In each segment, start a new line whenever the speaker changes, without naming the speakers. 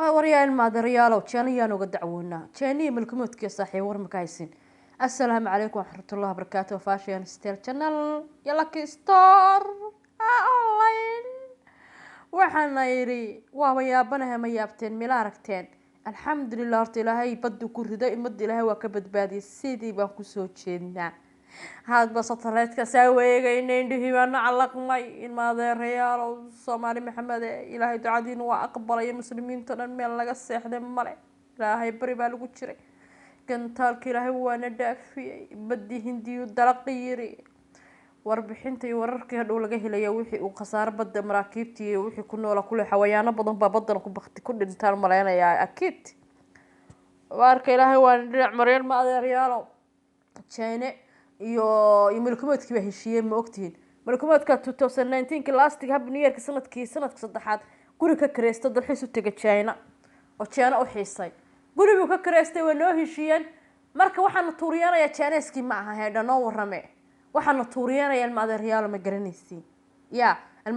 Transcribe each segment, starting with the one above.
وريال مادريال وشانيان وقدعونا شاني ملكمتك يا صاحي ورمكايسين. السلام عليكم ورحمة الله وبركاته. فاشيان ستيل channel يلا كيستور اونلاين waxaana yiri waa yaabanahay ma yaabteen mila aragteen alxamdulillah horta ilaahay badu ku riday imad ilaahay waa ka badbaadiyay sidii baan ku soo jeednaa haad basataleedka saaweegaynay indhihii baan calaqmay in maadeerayaal Soomaali Maxamed ilaahay ducadiina waa aqbalay muslimiinta dhan meel laga seexday male ilaahay bari baa lagu jiray gantaalka ilaahay waana dhaafiyay badii hindiyo dalaqiyiri warbixinta iyo wararka dhow laga helaya wixii uu khasaar badda maraakiibtii iyo wixii ku nool kule xawayaano badan baa badan ku baqti ku dhintaan maleynaya akid warka ilaahay waan dhinac mareen ma adeeryaalo China iyo milkumadkii ba heshiiyeen ma ogtiin milkumadka 2019 last hab new year sanadkii saddexaad guri ka kareesto dalxiis u tagay China oo China u xiisay gurigu ka kareestay waa noo heshiiyeen marka waxaan tuuriyanaya Chinese-kii ma aha heedano warame waxaan tuuriyanaya maadeerayaal ma garanaysiin ya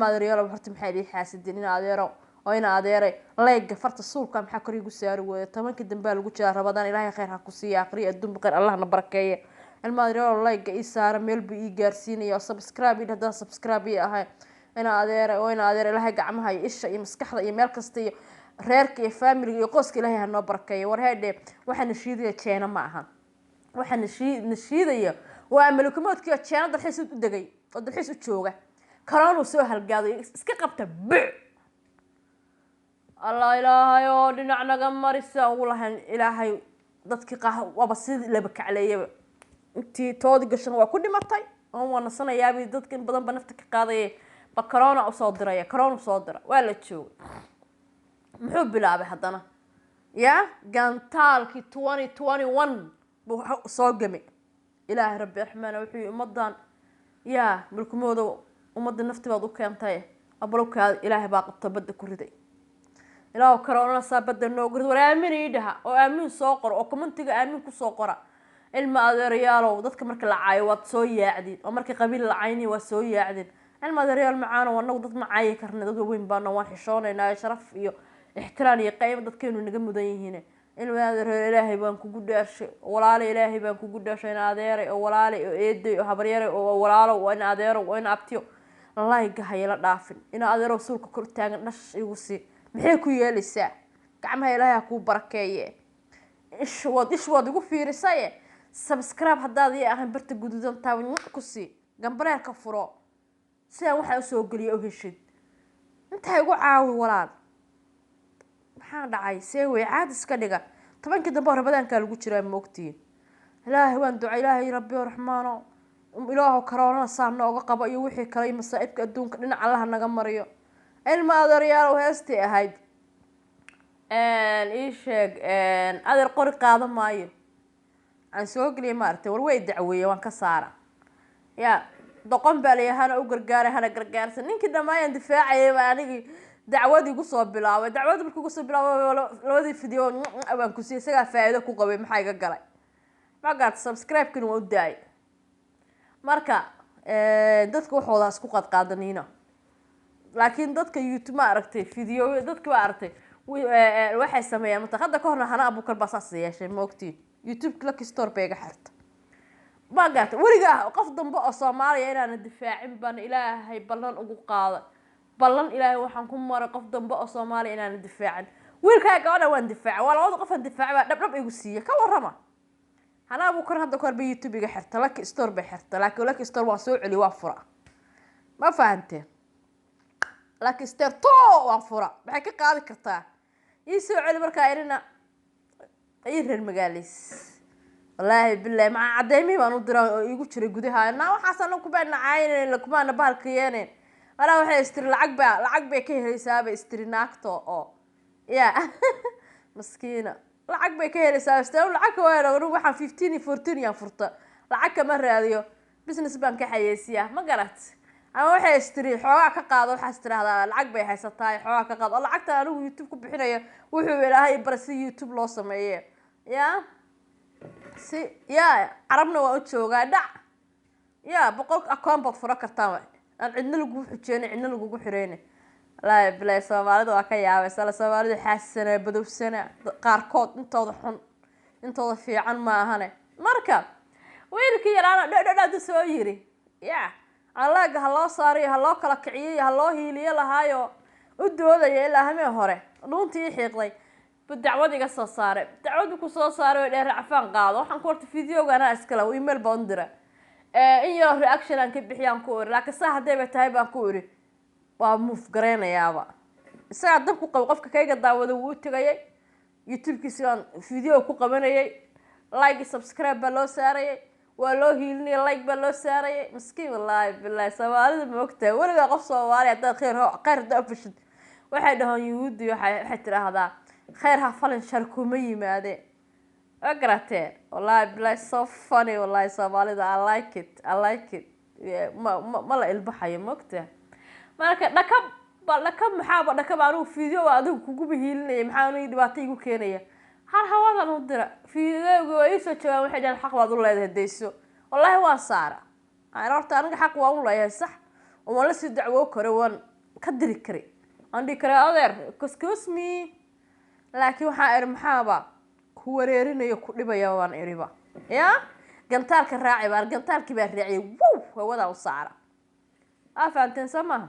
maadeerayaal horta maxay idin xaasidin in adeero oo in adeeray leeg farta suulka maxaa kor igu saari weeyo tobanka dambe lagu jira Ramadaan ilaahay khayr ha ku siiyo aqri adduun baqar Allah na barakeeyo maadeerayaal leeg ii saar meel bi ii gaarsiinayo subscribe hada subscribe ahay in adeeray oo in adeeray ilaahay gacmaha iyo isha iyo maskaxda iyo meel kasta iyo reerka iyo family iyo qoyska ilaahay ha noo barakeeyo war heedhe waxaan nashiidaya China ma aha waxaan nashiidaya waa malkumoodkii China dalxiis u dagay oo dalxiis u jooga corona soo halgaaday iska qabta Allah ilaahay oo dhinac naga marisa walahan ilaahay dadkii waba sidii laba kacleeyay intii toodi gashan waa ku dhimatay oo wana sanayaabay dadkan badan ba nafta ka qaaday ba corona u soo diray waa la joogay muxuu bilaabay hadana ya gantaalkii 2021 buu soo gamay ilaahay rabbi raxmaan wuxuu umadan ya mulkumooda umada naftibaad u keentay abalka ilaahay baa qabta badda ku riday ilaahu corona saabada noo grid waraamin idhaha oo aamin soo qor oo commentiga aamin ku soo qora ilma adeerayaal dadka marka la caayo waad soo yaacdin oo marka qabiil la caayni waa soo yaacdin ilma adeerayaal macaan wanagu dad ma caayi karnaa dad weyn baan waan xishoonaynaa sharaf iyo ixtiraam iyo qayb dadkeenu naga mudan yihiin ilma adeerayaal ilaahay baan kugu dhaashay walaal ilaahay baan kugu dhaashay in adeeray oo walaal oo eeday oo habaryare oo walaalo oo in adeero oo in abtiyo layga hayla dhaafin in adeero suulka kor taagan dhash igu si maxay ku yeelaysaa gacmaha ilaahay ku barakeeye ishwad igu fiirisay subscribe hadaad ii ahaan barta gududan taaban ku si gambareerka furo si aan waxa soo galiyo heshid inta igu caawi walaal maxaa dhacay see way caad iska dhiga tobanka dambe Ramadaanka lagu jiraa moogtiin ilaahay waan ducay ilaahay rabbi raxmaano ilaahu corona saan nooga qabo iyo wixii kale iyo masaa'ibka adduunka dhinac Allah naga mariyo ilma adeerayaal heestay ahayd ii sheeg adeer qori qaado maayo aan soo galiyay maartay war way dacweeyay waan ka saara ya doqon baa leeyahay u gargaaray hana gargaarsan ninkii dhamaayeen difaacayay baa anigi dacwad igu soo bilaabay dacwad markuu soo bilaabay labadii video aan ku siiyay isaga faa'iido ku qabay maxay iga galay magaad subscribe-kan waa u daay marka dadku waxooda isku qadqaadaniina laakiin dadka YouTube ma aragtay video dadka ma aragtay waxay sameeyaan mutaqadda ka horna hana Abu Bakar basaas yeeshay moogtiin YouTube click store beega xirta magaad wariga qof dambe oo Soomaaliya inaan difaacin baan ilaahay ballan ugu qaaday ballan ilaahay waxaan ku maray qof dambe oo Soomaaliya inaan difaacin wiilkaaga gabadha waan difaacay waa labada qof aan difaacay dhab igu siiyay ka warrama hana Abu Bakar hadda kor YouTube iga xirta click store bay xirta laakiin click store waa soo celi waa fura ma fahanteen laakiin store waa fura maxay ka qaadi kartaa ii soo celi markaa irina ay reer magaalis wallahi billahi ma cadeemi baan u diray oo igu jiray gudaha waxaan ku baan caayeen la kuma na baalkiyeen wala waxay istir lacag bay ka helaysaa bay istir naagto oo ya maskiina lacag bay ka helaysaa istir lacag waxaan 15 14 yan furta lacag kama raadiyo business bank ka xayeysiya ma garat ama waxay istiri xoogaa ka qaado waxa istiraahdaa lacag bay haysataa xoogaa ka qaado lacagta anigu YouTube ku bixinayo wuxuu ilaahay barasi YouTube loo sameeyay ya si ya arabna waa u joogaa dhac ya boqol account bad furo kartaa aan cidna lagu xujeen cidna lagu xireen لا بلا Soomaalida waa ka yaabay Soomaalida xaasana badowsana qaarkood intooda xun intooda fiican ma ahane marka wiilkii yaraana dhadhadhada soo yiri allaga ha loo saariyo ha loo kala kiciyay ha loo hiiliyo lahaayo u doodaya ilaa hamee hore dhuntii xiiqday dacwad iga soo saaray dacwadu ku soo saaray dheer racfaan qaado waxaan ku horta fiidiyoogana iskala email baan dira in yar reaction aan ka bixiyaan ku ori laakiin saa hadday tahay baan ku ori waa move gareenayaaba isaga dab ku qabo qofka kayga daawada wuu tagayay youtube-kiisa aan fiidiyoo ku qabanayay like subscribe baa loo saarayay waa loo hiilinay like baa loo saarayay miskiin wallahi billahi Soomaalida ma ogtahay waliga qof Soomaali hadda khayr daafishid waxay dhahaan yuhuudi waxay tiraahdaa خير هفلن شاركو ما يماده أقرأته والله بالله so funny والله Soomaalida I like it ما لا البحية مقته ما لكم محابة لكم عنو فيديو وعدو كوكو بهيلني محاونو يدباتيكو كينية هار هوادا نودرا فيديو ويسو تشوى وحيدا الحق وعدو الله يدهديسو والله هو صارة أنا رحت أنا حق وعدو الله يصح وما لسي دعوه كروان كدري كري عندي كري أغير كسكسمي laakiin waxa ay maxaaba ku wareerinayo ku dhibaya waan iriba gantaalka raaci baan gantaalkii baa raaciyay wada u saara afaanteen sama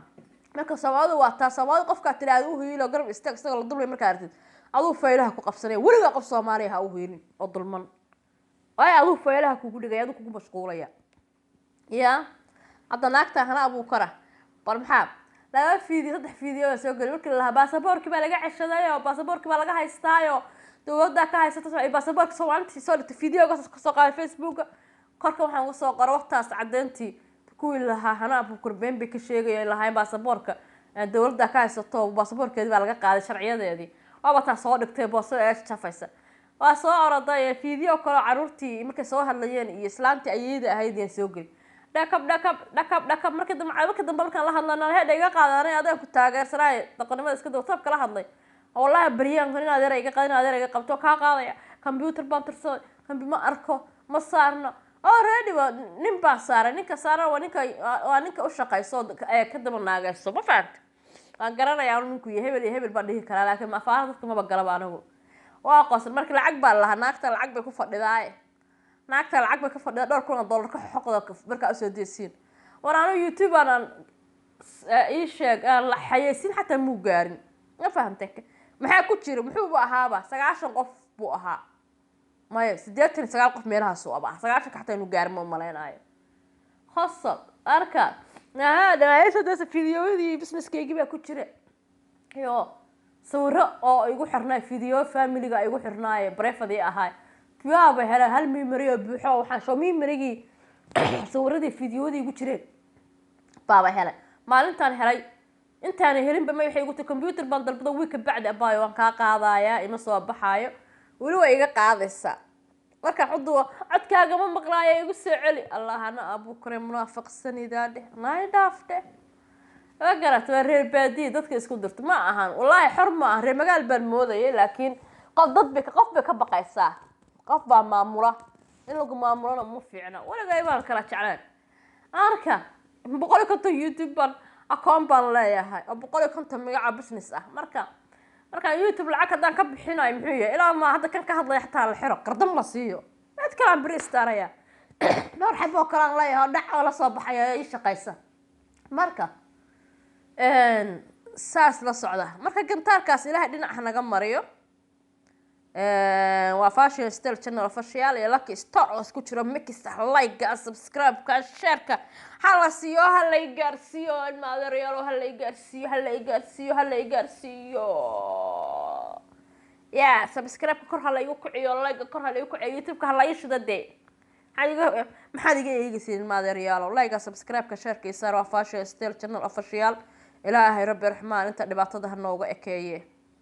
marka Soomaalidu waa taa Soomaalidu qofka tiraado u hiilo garab istaag isaga la dulmay marka aragtid aduu faylaha ku qabsanay waliga qof Soomaali ha u hiilin oo dulman aduu faylaha ku dhigay aduu ku mashquulaya hadda naagta hana Abu Kara bal maxaa لا saddex fiidiyoo soo galay markii la baasaboorkii baa laga ceshaday oo baasaboorkii baa laga haystaayo dawladda ka haysato baasaboorka Soomaaliya soo dhigtay fiidiyooga soo qaaday Facebook korka waxaan ugu soo qoray waqtaas cadeyntii kuwii lahaa hana Abu Kurbeen bay ka sheegayeen lahayn baasaboorka dawladda ka haysato baasaboorkeedii baa laga qaaday sharciyadeedii waaba taa soo dhigtay boosada ee jafaysa waa soo oraday fiidiyo kale caruurtii markay soo hadlayeen iyo islaantii ayayda ahayd soo galay dhakab markii dambe markaan la hadlana heedha iga qaadanay adeeg ku taageersanay dhaqanimada iska dawtab kala hadlay wallahi bariyaan in adeer iga qaadin adeer iga qabto ka qaadaya computer baan tirso ma arko ma saarno already nin baa saaray ninka saaran waa ninka u shaqayso ee ka daba naagayso ma fahamta aan garanayaa ninku hebel baan dhihi karaa laakiin ma faahad dadka ma galaba anigu waa qosan markii lacag baa lahaa naagta lacag bay ku fadhidaay naagta lacag bay ka fadhida $2,000 ka xoqdo marka u soo deesiin waraano YouTube aan ii sheeg aan la xayeysin xataa muu gaarin ma fahamtay maxaa ku jira muxuu ahaaba 90 qof buu ahaa maya 89 qof meelahaas oo aba 90 ka xataa inuu gaarin ma maleynaayo khasab arka hada dasa fiidiyoodii businesskayga baa ku jira sawiro oo igu xirnaa fiidiyo family-ga igu xirnaa breefadii ahaa yaaba hela hal memory oo buuxo waxaan soo memory-gii sawiradii fiidiyoodii igu jireen baaba helay maalintaan helay intaan helin ba ma waxay igu computer baan dalbada week bacda abaayo waan ka qaadaya ima soo baxaayo wali way iga qaadaysa marka codkaaga ma maqlaayo igu soo celi allahana Abu Kare munaafiqsanidaade naay dhaafte garata reer baadi dadka isku dirto ma ahan wallahi xor ma ah reer magaal baan moodayay laakiin qof bay ka baqaysaa qof baa maamula in lagu maamulana ma fiicna waliga baan kala jeclaan arka 150 YouTube baan account baan leeyahay 150 magaca business ah marka YouTube lacag hadaan ka bixinayo muxuu yahay ilaa ma hadda kan ka hadlay xataa la xiro qardam la siiyo mid kale aan baristaaraya dhowr xabo kale aan leeyahay dhac la soo baxaya ay shaqaysa marka saas la socda marka gantaarkaas ilaahay dhinac naga mariyo waa Fashion Style Channel official iyo Lucky Store oo isku jira mix like subscribe ka share ka hala siiyo hala gaarsiyo maadareelo hala gaarsiyo subscribe kor hala igu kiciyo like kor hala igu kiciyo YouTube ka hala isho dade maxaad iga eegaysiin maadareelo like subscribe ka share ka isaar waa Fashion Style Channel official ilaahay rabbi raxmaan inta dhibaatada ha nooga ekeeye